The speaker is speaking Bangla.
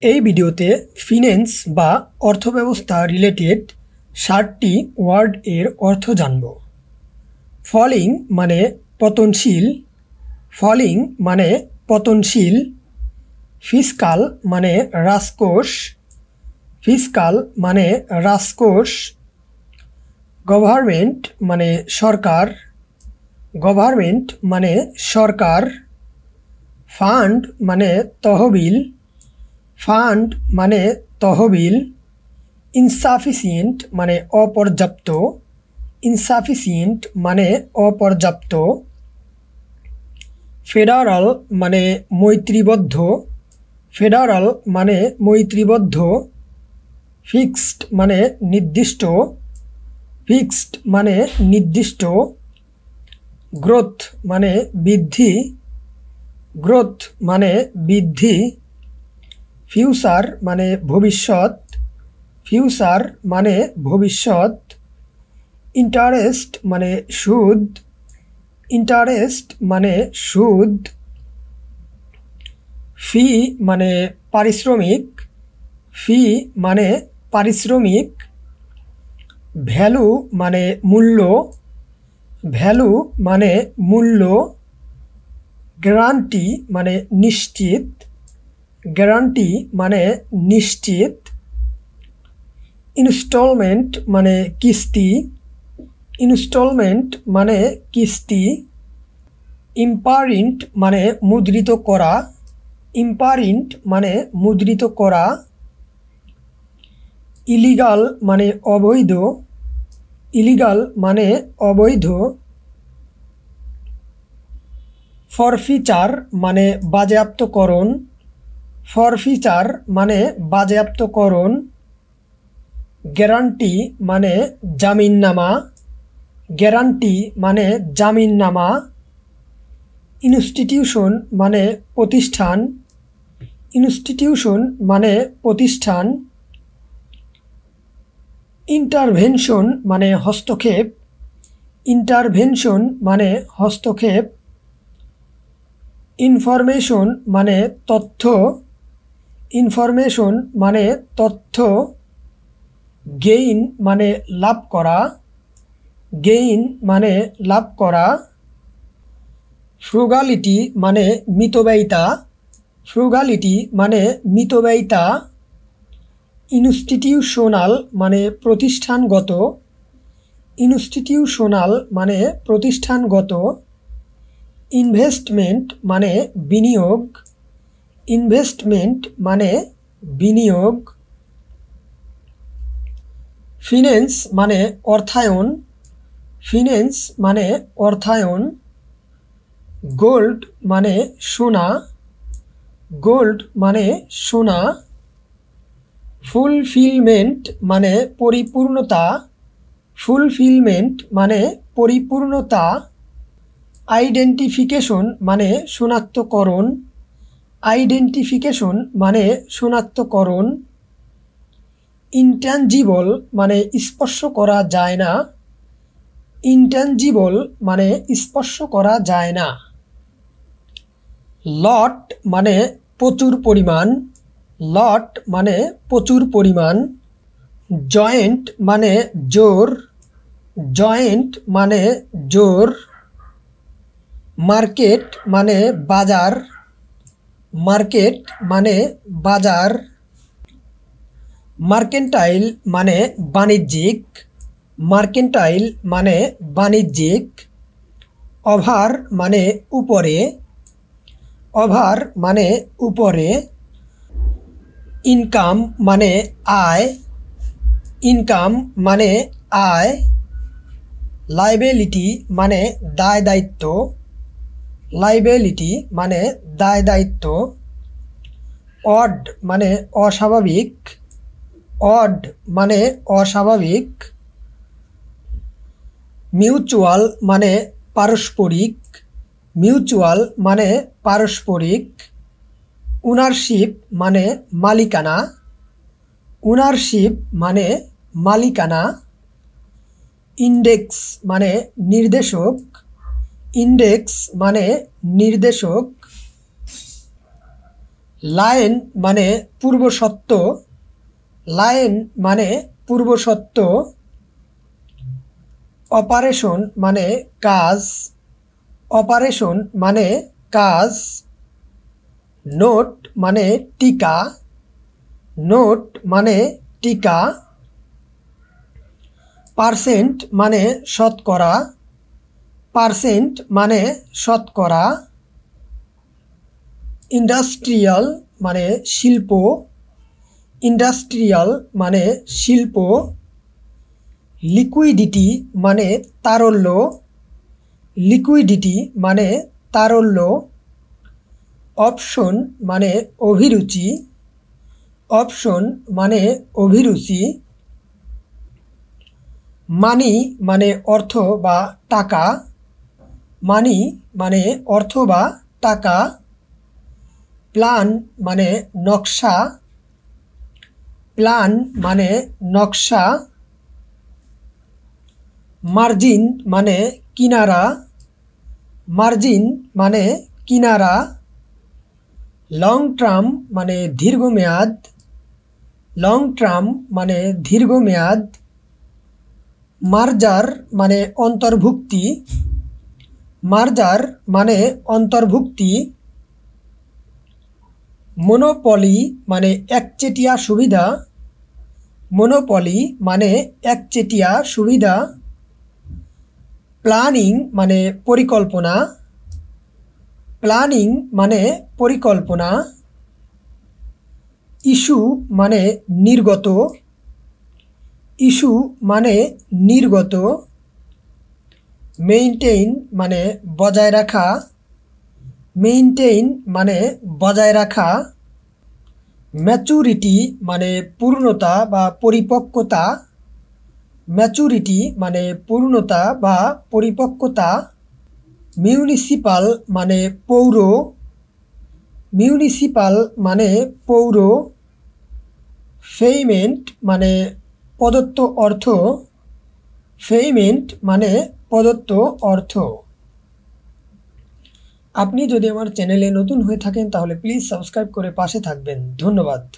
এই ভিডিওতে ফিন্যান্স বা অর্থব্যবস্থা রিলেটেড 7টি ওয়ার্ড এর অর্থ জানব। ফলিং মানে পতনশীল, ফলিং মানে পতনশীল। ফিসকাল মানে রাজকোষ, ফিসকাল মানে রাজকোষ। গভর্নমেন্ট মানে সরকার, গভর্নমেন্ট মানে সরকার। ফান্ড মানে তহবিল, ফান্ড মানে তহবিল। ইনসাফিসিয়েন্ট মানে অপর্যাপ্ত, ইনসাফিসিয়েন্ট মানে অপর্যাপ্ত। ফেডারাল মানে মৈত্রীবদ্ধ, ফেডারাল মানে মৈত্রীবদ্ধ। ফিক্সড মানে নির্দিষ্ট, ফিক্সড মানে নির্দিষ্ট। গ্রোথ মানে বৃদ্ধি, গ্রোথ মানে বৃদ্ধি। ফিউচার মানে ভবিষ্যৎ, ফিউচার মানে ভবিষ্যৎ। ইন্টারেস্ট মানে সুদ, ইন্টারেস্ট মানে সুদ। ফি মানে পারিশ্রমিক, ফি মানে পারিশ্রমিক। ভ্যালু মানে মূল্য, ভ্যালু মানে মূল্য। গ্যারান্টি মানে নিশ্চিত, গ্যারান্টি মানে নিশ্চিত। ইনস্টলমেন্ট মানে কিস্তি, ইনস্টলমেন্ট মানে কিস্তি। ইম্পারিন্ট মানে মুদ্রিত করা, ইম্পারিন্ট মানে মুদ্রিত করা। ইলিগাল মানে অবৈধ, ইলিগাল মানে অবৈধ। ফরফিচার মানে বাজেয়াপ্তকরণ, ফরফিচার মানে বাজেয়াপ্তকরণ। গ্যারান্টি মানে জামিননামা, গ্যারান্টি মানে জামিননামা। ইনস্টিটিউশন মানে প্রতিষ্ঠান, ইনস্টিটিউশন মানে প্রতিষ্ঠান। ইন্টারভেনশন মানে হস্তক্ষেপ, ইন্টারভেনশন মানে হস্তক্ষেপ। ইনফরমেশন মানে তথ্য, ইনফরমেশন মানে তথ্য। গেইন মানে লাভ করা, গেইন মানে লাভ করা। ফ্রুগালিটি মানে মিতব্যয়িতা, ফ্রুগালিটি মানে মিতব্যয়িতা। ইনস্টিটিউশনাল মানে প্রতিষ্ঠানগত, ইনস্টিটিউশনাল মানে প্রতিষ্ঠানগত। ইনভেস্টমেন্ট মানে বিনিয়োগ, ইনভেস্টমেন্ট মানে বিনিয়োগ। ফিন্যান্স মানে অর্থায়ন, ফিন্যান্স মানে অর্থায়ন। গোল্ড মানে সোনা, গোল্ড মানে সোনা। ফুলফিলমেন্ট মানে পরিপূর্ণতা, ফুলফিলমেন্ট মানে পরিপূর্ণতা। আইডেন্টিফিকেশন মানে শনাক্তকরণ, আইডেন্টিফিকেশন মানে শনাক্তকরণ। ইনট্যাঞ্জিবল মানে স্পর্শ করা যায় না, ইনট্যাঞ্জিবল মানে স্পর্শ করা যায় না। লট মানে প্রচুর পরিমাণ, লট মানে প্রচুর পরিমাণ। জয়েন্ট মানে জোর, জয়েন্ট মানে জোর। মার্কেট মানে বাজার, মার্কেট মানে বাজার। মার্কেন্টাইল মানে বাণিজ্যিক, মার্কেন্টাইল মানে বাণিজ্যিক। ওভার মানে উপরে, ওভার মানে উপরে। ইনকাম মানে আয়, ইনকাম মানে আয়। লাইবিলিটি মানে দায় দায়িত্ব, লাইবিলিটি মানে দায় দায়িত্ব। অড মানে অস্বাভাবিক, অড মানে অস্বাভাবিক। মিউচুয়াল মানে পারস্পরিক, মিউচুয়াল মানে পারস্পরিক। ওনারশিপ মানে মালিকানা, ওনারশিপ মানে মালিকানা। ইন্ডেক্স মানে নির্দেশক, ইন্ডেক্স মানে নির্দেশক। লায়েন মানে পূর্বসত্ত্ব, লায়েন মানে পূর্বসত্ত্ব। অপারেশন মানে কাজ, অপারেশন মানে কাজ। নোট মানে টিকা, নোট মানে টিকা। পার্সেন্ট মানে শতকরা, পার্সেন্ট মানে শতকরা। ইন্ডাস্ট্রিয়াল মানে শিল্প, ইন্ডাস্ট্রিয়াল মানে শিল্প। লিকুইডিটি মানে তারল্য, লিকুইডিটি মানে তারল্য। অপশন মানে অভিরুচি, অপশন মানে অভিরুচি। মানি মানে অর্থ বা টাকা, মানি মানে অর্থ বা টাকা। প্ল্যান মানে নকশা, প্ল্যান মানে নকশা। মার্জিন মানে কিনারা, মার্জিন মানে কিনারা। লং টার্ম মানে দীর্ঘমেয়াদ, লং টার্ম মানে দীর্ঘমেয়াদ। মার্জার মানে অন্তর্ভুক্তি, মার্জার মানে অন্তর্ভুক্তি। মনোপলি মানে একচেটিয়া সুবিধা, মনোপলি মানে একচেটিয়া সুবিধা। প্ল্যানিং মানে পরিকল্পনা, প্ল্যানিং মানে পরিকল্পনা। ইস্যু মানে নির্গত, ইস্যু মানে নির্গত। মেইনটেইন মানে বজায় রাখা, মেইনটেইন মানে বজায় রাখা। ম্যাচুরিটি মানে পূর্ণতা বা পরিপক্কতা, ম্যাচুরিটি মানে পূর্ণতা বা পরিপক্কতা। মিউনিসিপাল মানে পৌর, মিউনিসিপাল মানে পৌর। পেমেন্ট মানে প্রদত্ত অর্থ, পেমেন্ট মানে প্রদত্ত অর্থ। আপনি যদি আমার চ্যানেলে নতুন হয়ে থাকেন তাহলে প্লিজ সাবস্ক্রাইব করে পাশে থাকবেন। ধন্যবাদ।